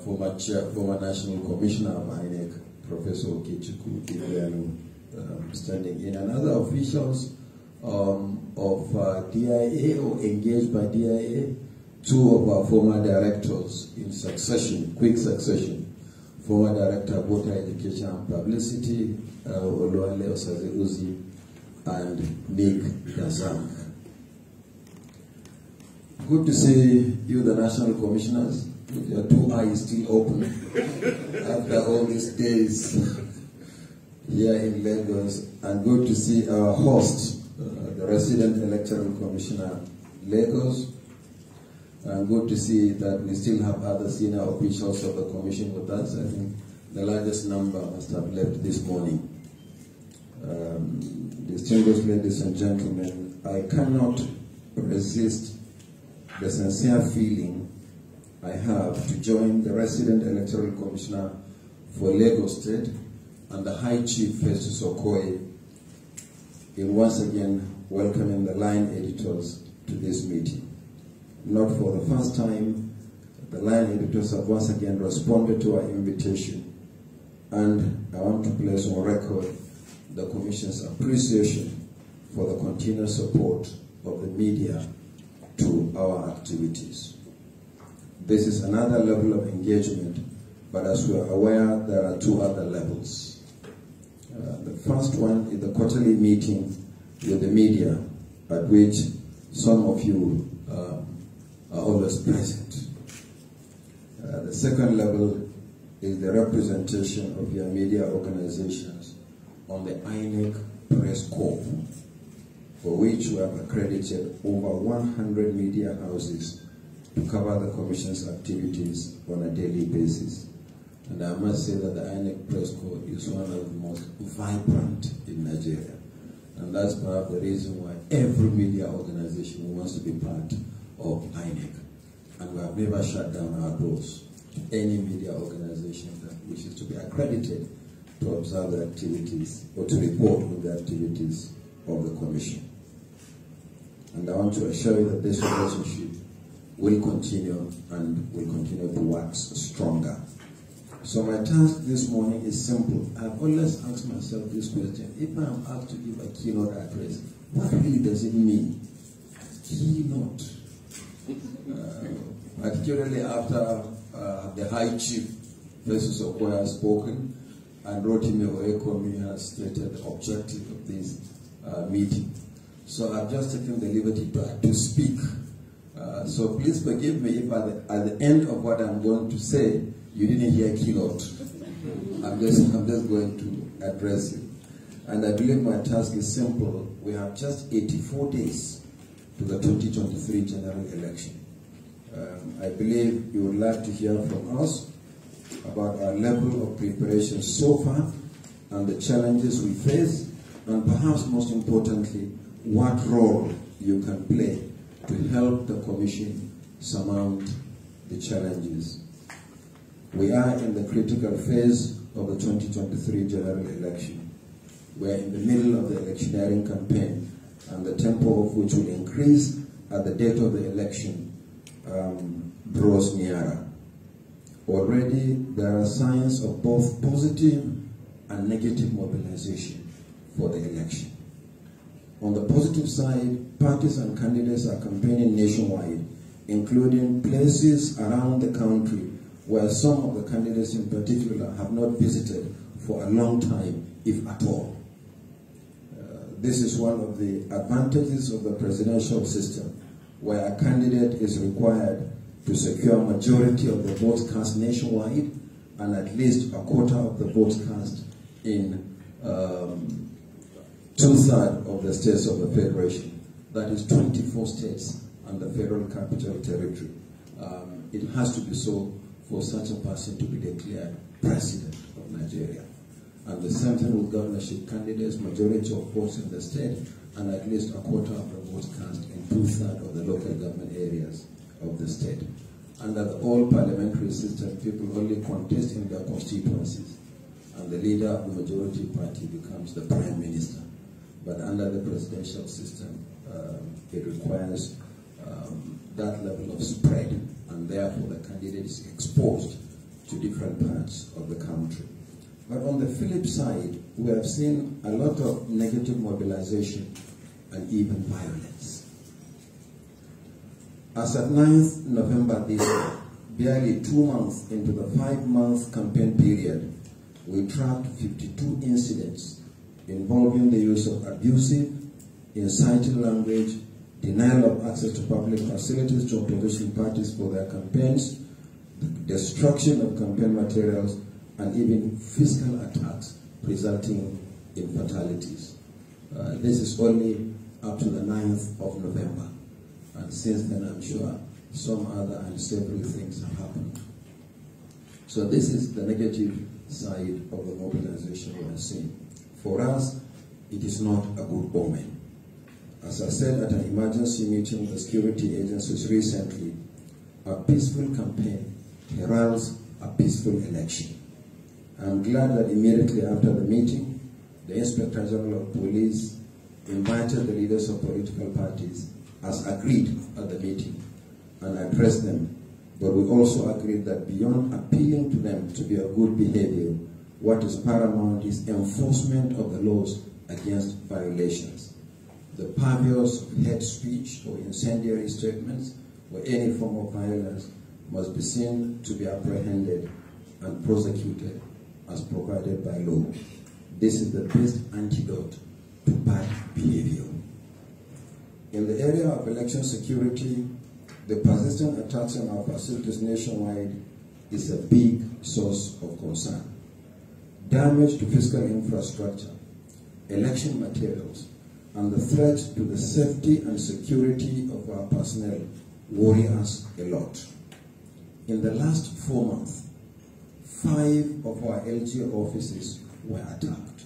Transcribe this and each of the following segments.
former National Commissioner of NEC, Professor Yakubu, standing in, and other officials of DIA or engaged by DIA, two of our former directors in succession, quick succession. Former Director of Water Education and Publicity, Oluwale Osaze Uzi, and Nick Gazang. Good to see you, the National Commissioners, with your two eyes still open after all these days here in Lagos. And good to see our host, the Resident Electoral Commissioner, Lagos. And good to see that we still have other senior officials of the Commission with us. I think the largest number must have left this morning. Distinguished ladies and gentlemen, I cannot resist the sincere feeling I have to join the Resident Electoral Commissioner for Lagos State and the High Chief Festus Okoye in once again welcoming the line editors to this meeting. Not for the first time, the line editors have once again responded to our invitation, and I want to place on record the Commission's appreciation for the continued support of the media to our activities. This is another level of engagement, but as we are aware, there are two other levels. The first one is the quarterly meeting with the media, at which some of you are always present. The second level is the representation of your media organizations on the INEC Press Corps, for which we have accredited over 100 media houses to cover the Commission's activities on a daily basis. And I must say that the INEC Press Corps is one of the most vibrant in Nigeria. And that's perhaps the reason why every media organization wants to be part of INEC. And we have never shut down our doors to any media organization that wishes to be accredited to observe the activities or to report on the activities of the Commission. And I want to assure you that this relationship will continue and will continue to wax stronger. So my task this morning is simple. I've always asked myself this question: if I am asked to give a keynote address, what really does it mean? Keynote. Particularly after the High Chief, Festus Okoye, has spoken, and Rotimi Oyekomi has stated the objective of this meeting. So I've just taken the liberty to speak. So please forgive me if at the end of what I'm going to say, you didn't hear keynote. I'm just going to address you. And I believe my task is simple. We have just 84 days to the 2023 general election. I believe you would like to hear from us about our level of preparation so far and the challenges we face, and perhaps most importantly, what role you can play to help the Commission surmount the challenges. We are in the critical phase of the 2023 general election. We are in the middle of the electioneering campaign, and the tempo of which will increase at the date of the election draws nearer. Already there are signs of both positive and negative mobilization for the election. On the positive side, parties and candidates are campaigning nationwide, including places around the country where some of the candidates in particular have not visited for a long time, if at all. This is one of the advantages of the presidential system, where a candidate is required to secure a majority of the votes cast nationwide and at least a quarter of the votes cast in 2/3 of the states of the Federation. That is 24 states and the Federal Capital Territory. It has to be so for such a person to be declared President of Nigeria. And the same thing with governorship candidates, majority of votes in the state and at least a quarter of the votes cast in 2/3 of the local government areas of the state. Under the old parliamentary system, people only contest in their constituencies, and the leader of the majority party becomes the prime minister. But under the presidential system, it requires that level of spread, and therefore the candidate is exposed to different parts of the country. But on the flip side, we have seen a lot of negative mobilization and even violence. As at 9th November this year, barely 2 months into the 5-month campaign period, we tracked 52 incidents involving the use of abusive, inciting language, denial of access to public facilities to opposition parties for their campaigns, the destruction of campaign materials, and even physical attacks resulting in fatalities. This is only up to the 9th of November. And since then, I'm sure some other unsavory things have happened. So this is the negative side of the mobilization we are seeing. For us, it is not a good omen. As I said at an emergency meeting with the security agencies recently, a peaceful campaign heralds a peaceful election. I'm glad that immediately after the meeting, the Inspector General of Police invited the leaders of political parties as agreed at the meeting and addressed them. But we also agreed that beyond appealing to them to be of good behavior, what is paramount is enforcement of the laws against violations. The purveyors of hate speech or incendiary statements or any form of violence must be seen to be apprehended and prosecuted as provided by law. This is the best antidote to bad behavior. In the area of election security, the persistent attacks on our facilities nationwide is a big source of concern. Damage to physical infrastructure, election materials, and the threat to the safety and security of our personnel worry us a lot. In the last 4 months, 5 of our LGA offices were attacked.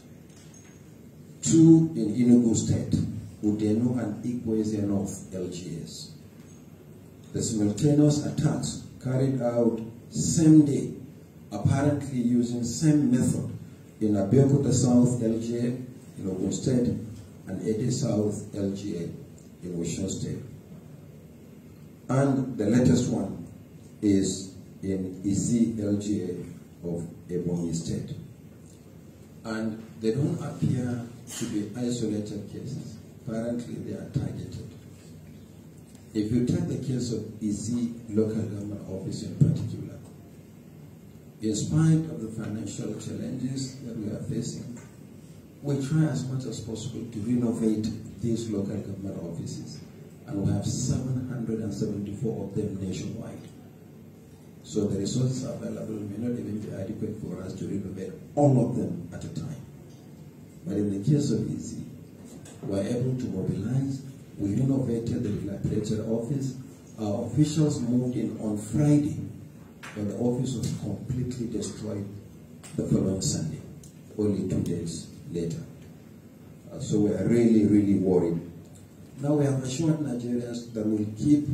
2 in Enugu State, Udenu and Igweze North LGAs. The simultaneous attacks carried out same day, apparently using same method in Abeokuta South LGA in Ogun State and Ede South LGA in Osun State. And the latest one is in Izi LGA of Ebonyi State. And they don't appear to be isolated cases. Apparently they are targeted. If you take the case of Izi local government office in particular, in spite of the financial challenges that we are facing, we try as much as possible to renovate these local government offices. And we have 774 of them nationwide. So the resources available may not even be adequate for us to renovate all of them at a time. But in the case of Izi, we were able to mobilize. We renovated the dilapidated office. Our officials moved in on Friday, but the office was completely destroyed the following Sunday, only 2 days later. So we are really, really worried. Now we have assured Nigerians that we'll keep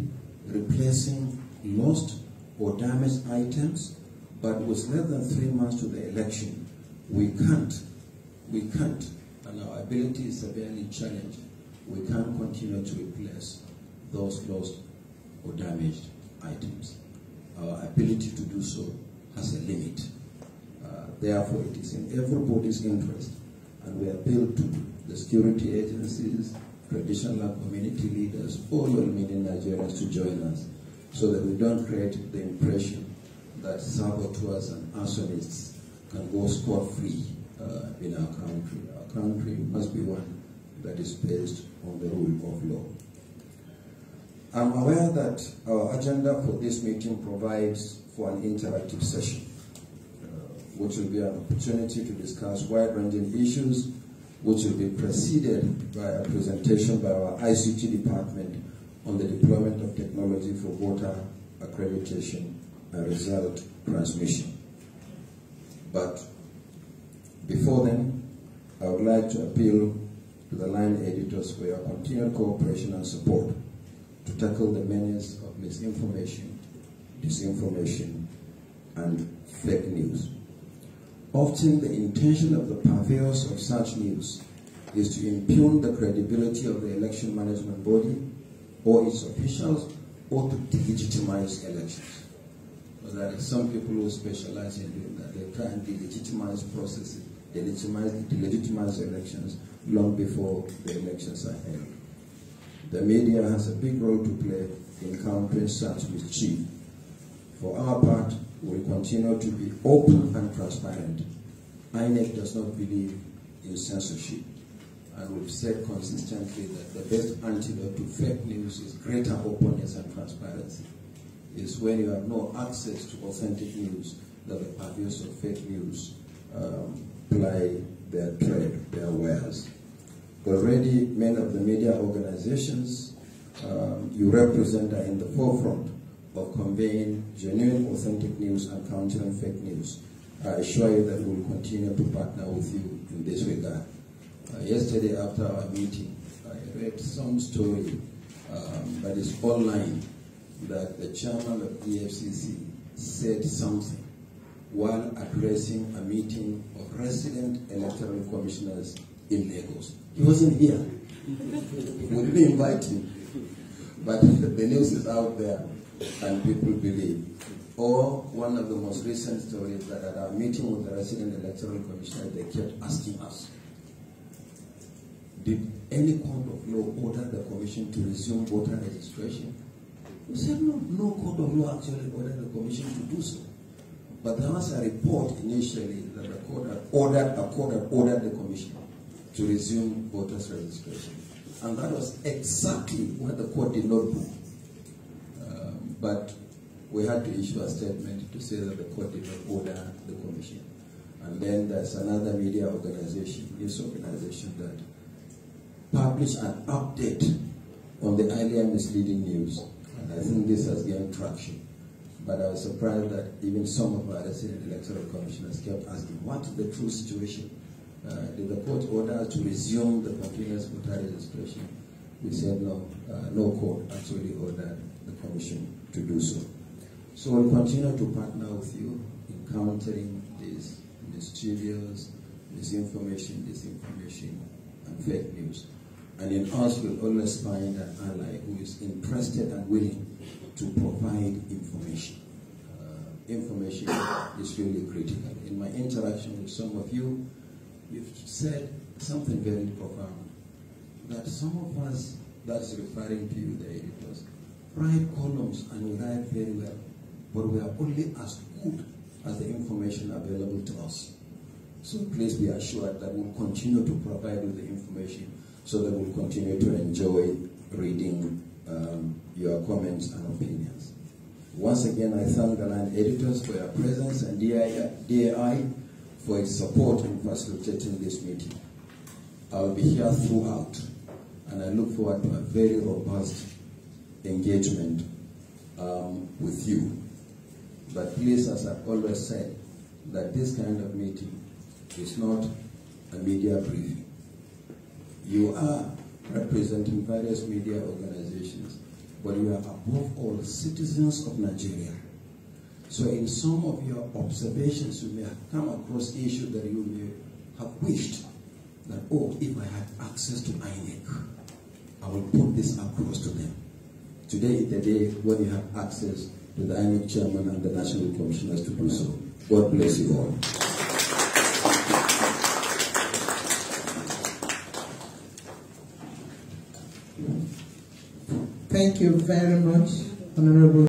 replacing lost or damaged items, but with less than 3 months to the election, we can't, and our ability is severely challenged. We can't continue to replace those lost or damaged items. Our ability to do so has a limit. Therefore, it is in everybody's interest, and we appeal to the security agencies, traditional community leaders, all well-meaning Nigerians to join us, so that we don't create the impression that saboteurs and arsonists can go scot-free in our country. Our country must be one that is based on the rule of law. I'm aware that our agenda for this meeting provides for an interactive session, which will be an opportunity to discuss wide-ranging issues, which will be preceded by a presentation by our ICT department on the deployment of technology for voter accreditation and result transmission. But before then, I would like to appeal to the line editors for your continued cooperation and support to tackle the menace of misinformation, disinformation, and fake news. Often the intention of the purveyors of such news is to impugn the credibility of the election management body or its officials, or to delegitimize elections. Because there are some people who specialize in doing that. They try and delegitimize processes, delegitimize elections long before the elections are held. The media has a big role to play in countering such mischief. For our part, we will continue to be open and transparent. INEC does not believe in censorship, and we've said consistently that the best antidote to fake news is greater openness and transparency. Is when you have no access to authentic news, that the purveyors of fake news ply their trade, their wares. Already, many of the media organizations you represent are in the forefront of conveying genuine, authentic news and countering fake news. I assure you that we will continue to partner with you in this regard. Yesterday, after our meeting, I read some story that is online that the chairman of EFCC said something while addressing a meeting of resident electoral commissioners in Lagos. He wasn't here. We didn't invite him. But the news is out there and people believe. Or one of the most recent stories that at our meeting with the resident electoral commissioner, they kept asking us, did any court of law order the commission to resume voter registration? We said no court of law actually ordered the commission to do so. But there was a report initially that the court had ordered the commission to resume voters registration. And that was exactly what the court did not do. But we had to issue a statement to say that the court did not order the commission. And then there's another media organization, news organization, that published an update on the earlier misleading news. And I think this has gained traction. But I was surprised that even some of our resident electoral commissioners kept asking, what's the true situation? Did the court order to resume the continuous voter registration? We said no, no court actually ordered the commission to do so. So we'll continue to partner with you in countering this mischievous, disinformation, and fake news. And in us, we'll always find an ally who is interested and willing to provide information. Information is really critical. In my interaction with some of you, you've said something very profound, that some of us, that's referring to you, the editors, write columns and we write very well, but we are only as good as the information available to us. So please be assured that we'll continue to provide you the information so that we'll continue to enjoy reading your comments and opinions. Once again, I thank the line editors for your presence and DAI for its support in facilitating this meeting. I'll be here throughout, and I look forward to a very robust engagement with you. But please, as I've always said, that this kind of meeting is not a media briefing. You are representing various media organizations, but you are above all citizens of Nigeria. So in some of your observations, you may have come across issues that you may have wished that, oh, if I had access to INEC, I will put this across to them. Today is the day when you have access to the INEC chairman and the national commissioners to do so. God bless you all. Thank you very much, Honorable